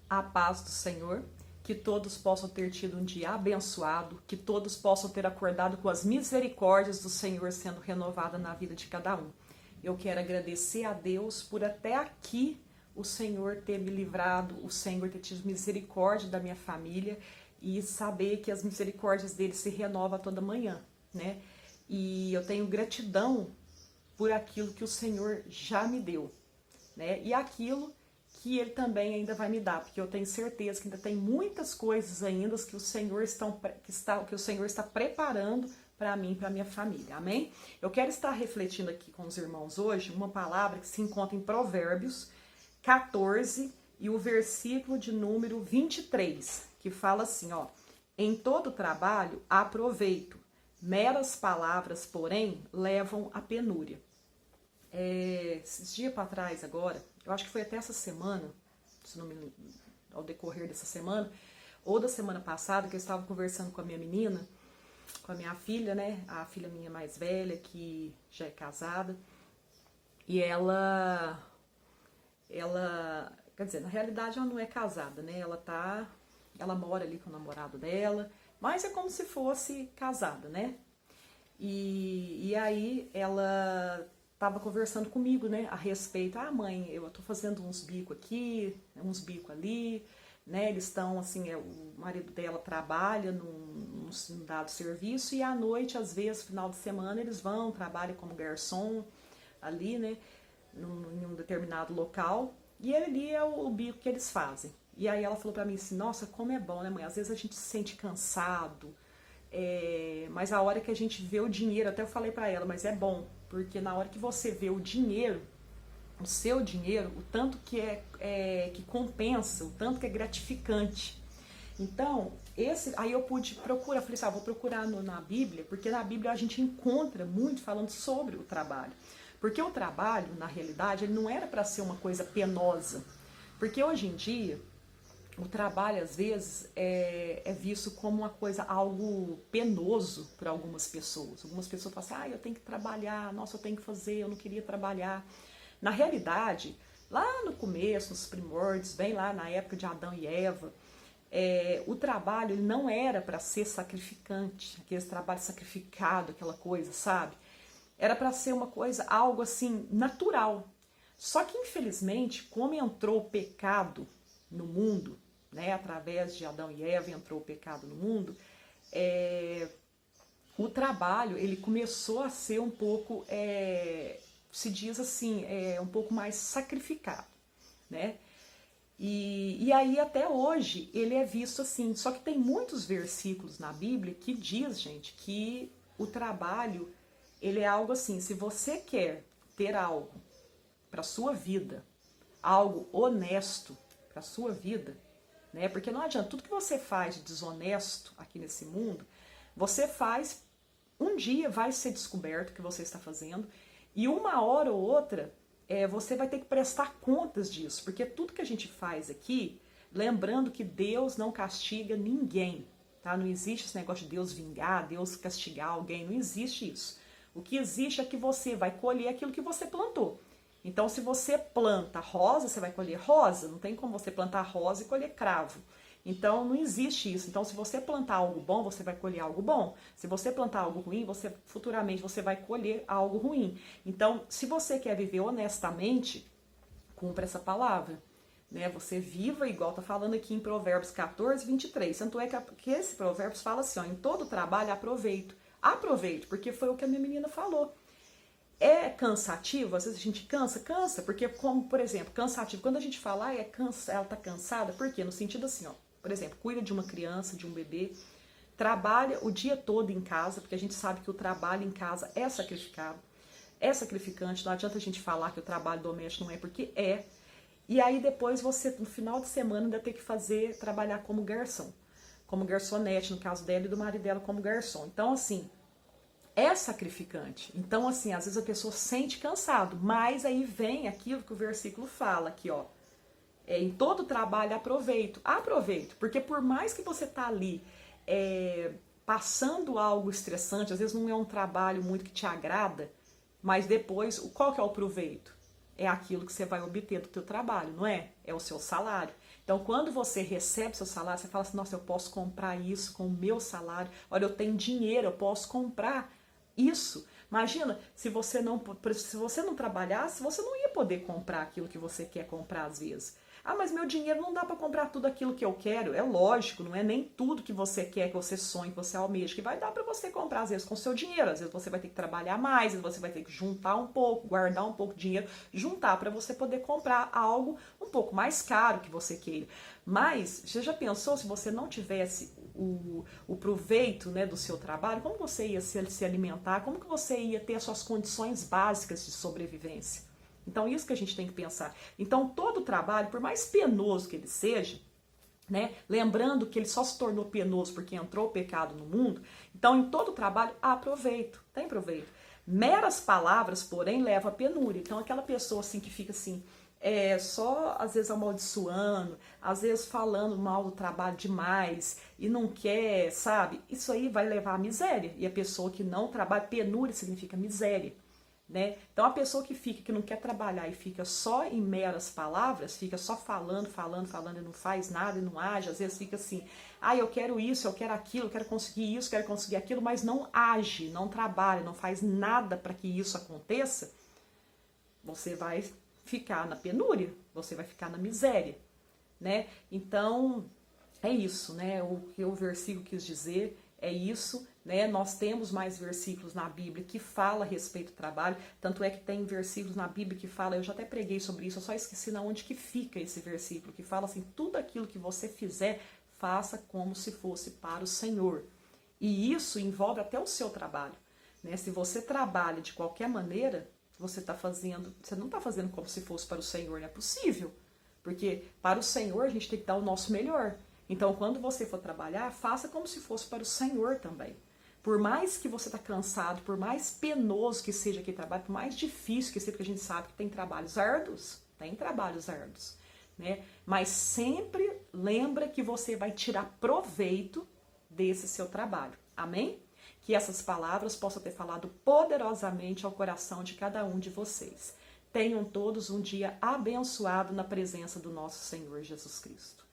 A paz do Senhor, que todos possam ter tido um dia abençoado, que todos possam ter acordado com as misericórdias do Senhor sendo renovada na vida de cada um. Eu quero agradecer a Deus por até aqui o Senhor ter me livrado, o Senhor ter tido misericórdia da minha família e saber que as misericórdias dele se renovam toda manhã, né? E eu tenho gratidão por aquilo que o Senhor já me deu, né? E aquilo que ele também ainda vai me dar, porque eu tenho certeza que ainda tem muitas coisas ainda que o Senhor está preparando para mim e para minha família, amém? Eu quero estar refletindo aqui com os irmãos hoje uma palavra que se encontra em Provérbios 14 e o versículo de número 23, que fala assim, ó: em todo trabalho há proveito, meras palavras, porém, levam à penúria. Esses dias para trás agora, eu acho que foi até essa semana, se não me, ao decorrer dessa semana, ou da semana passada, que eu estava conversando com a minha menina, com a minha filha, né? A filha minha mais velha, que já é casada, e ela, quer dizer, na realidade ela não é casada, né? Ela mora ali com o namorado dela, mas é como se fosse casada, né? E aí ela tava conversando comigo, né, a respeito, mãe, eu tô fazendo uns bicos aqui, uns bicos ali, né, eles estão assim, o marido dela trabalha num dado serviço e à noite, às vezes, final de semana, eles trabalham como garçom ali, né, em um determinado local, e ali é o bico que eles fazem. E aí ela falou pra mim assim, nossa, como é bom, né, mãe, às vezes a gente se sente cansado, mas a hora que a gente vê o dinheiro, até eu falei pra ela, mas é bom, porque na hora que você vê o dinheiro, o seu dinheiro, o tanto que que compensa, o tanto que é gratificante. Então, aí eu pude procurar, falei assim, vou procurar na Bíblia, porque na Bíblia a gente encontra muito falando sobre o trabalho. Porque o trabalho, na realidade, ele não era para ser uma coisa penosa. Porque hoje em dia, o trabalho, às vezes, é visto como uma coisa, algo penoso para algumas pessoas. Algumas pessoas falam assim, eu tenho que trabalhar, nossa, eu tenho que fazer, eu não queria trabalhar. Na realidade, lá no começo, nos primórdios, bem lá na época de Adão e Eva, o trabalho ele não era para ser sacrificante, aquele trabalho sacrificado, aquela coisa, sabe? Era para ser uma coisa, algo assim, natural. Só que, infelizmente, como entrou o pecado no mundo, né, através de Adão e Eva entrou o pecado no mundo, o trabalho ele começou a ser um pouco, se diz assim, um pouco mais sacrificado, né? E aí até hoje ele é visto assim, só que tem muitos versículos na Bíblia que diz, gente, que o trabalho ele é algo assim, se você quer ter algo para sua vida, algo honesto para sua vida, né? Porque não adianta, tudo que você faz de desonesto aqui nesse mundo, você faz, um dia vai ser descoberto o que você está fazendo, e uma hora ou outra você vai ter que prestar contas disso, porque tudo que a gente faz aqui, lembrando que Deus não castiga ninguém, tá? Não existe esse negócio de Deus vingar, Deus castigar alguém, não existe isso. O que existe é que você vai colher aquilo que você plantou. Então, se você planta rosa, você vai colher rosa. Não tem como você plantar rosa e colher cravo. Então, não existe isso. Então, se você plantar algo bom, você vai colher algo bom. Se você plantar algo ruim, futuramente você vai colher algo ruim. Então, se você quer viver honestamente, cumpra essa palavra. Né? Você viva, igual está falando aqui em Provérbios 14, 23. Tanto é que esse Provérbios fala assim, ó, em todo trabalho aproveito. Aproveito, porque foi o que a minha menina falou. É cansativo, às vezes a gente cansa, porque como, por exemplo, cansativo, quando a gente fala, ela tá cansada, por quê? No sentido assim, ó, por exemplo, cuida de uma criança, de um bebê, trabalha o dia todo em casa, porque a gente sabe que o trabalho em casa é sacrificado, é sacrificante, não adianta a gente falar que o trabalho doméstico não é, porque é. E aí depois você, no final de semana, ainda tem que trabalhar como garçom, como garçonete, no caso dela e do marido dela como garçom. Então, assim, é sacrificante. Então, assim, às vezes a pessoa sente cansado, mas aí vem aquilo que o versículo fala aqui, ó. Em todo trabalho aproveito. Aproveito, porque por mais que você tá ali passando algo estressante, às vezes não é um trabalho muito que te agrada, mas depois, qual que é o proveito? é aquilo que você vai obter do teu trabalho, não é? É o seu salário. Então, quando você recebe seu salário, você fala assim, nossa, eu posso comprar isso com o meu salário. Olha, eu tenho dinheiro, eu posso comprar isso. Imagina, se você não trabalhasse, você não ia poder comprar aquilo que você quer comprar às vezes. Ah, mas meu dinheiro não dá para comprar tudo aquilo que eu quero. É lógico, não é nem tudo que você quer, que você sonha, que você almeja, que vai dar para você comprar, às vezes, com seu dinheiro. Às vezes você vai ter que trabalhar mais, às vezes você vai ter que juntar um pouco, guardar um pouco de dinheiro, juntar para você poder comprar algo um pouco mais caro que você queira. Mas, você já pensou se você não tivesse o proveito, né, do seu trabalho, como você ia se alimentar, como que você ia ter as suas condições básicas de sobrevivência? Então, isso que a gente tem que pensar. Então, todo trabalho, por mais penoso que ele seja, né, lembrando que ele só se tornou penoso porque entrou o pecado no mundo, então, em todo trabalho, há proveito, tem proveito. Meras palavras, porém, levam a penúria. Então, aquela pessoa assim que fica assim, só às vezes amaldiçoando, às vezes falando mal do trabalho demais e não quer, sabe? Isso aí vai levar à miséria. E a pessoa que não trabalha, penúria significa miséria. Né? Então a pessoa que não quer trabalhar e fica só em meras palavras, fica só falando e não faz nada e não age, às vezes fica assim, eu quero isso, eu quero aquilo, eu quero conseguir isso, quero conseguir aquilo, mas não age, não trabalha, não faz nada para que isso aconteça, você vai ficar na penúria, você vai ficar na miséria, né? Então é isso, né? O que o versículo quis dizer é isso, né? Nós temos mais versículos na Bíblia que fala a respeito do trabalho, tanto é que tem versículos na Bíblia que fala, eu já até preguei sobre isso, eu só esqueci na onde que fica esse versículo, que fala assim, tudo aquilo que você fizer, faça como se fosse para o Senhor. E isso envolve até o seu trabalho, né? Se você trabalha de qualquer maneira, você não está fazendo como se fosse para o Senhor, não é possível, porque para o Senhor a gente tem que dar o nosso melhor. Então, quando você for trabalhar, faça como se fosse para o Senhor também. Por mais que você está cansado, por mais penoso que seja aquele trabalho, por mais difícil que seja, porque a gente sabe que tem trabalhos árduos, né? Mas sempre lembra que você vai tirar proveito desse seu trabalho. Amém? Que essas palavras possam ter falado poderosamente ao coração de cada um de vocês. Tenham todos um dia abençoado na presença do nosso Senhor Jesus Cristo.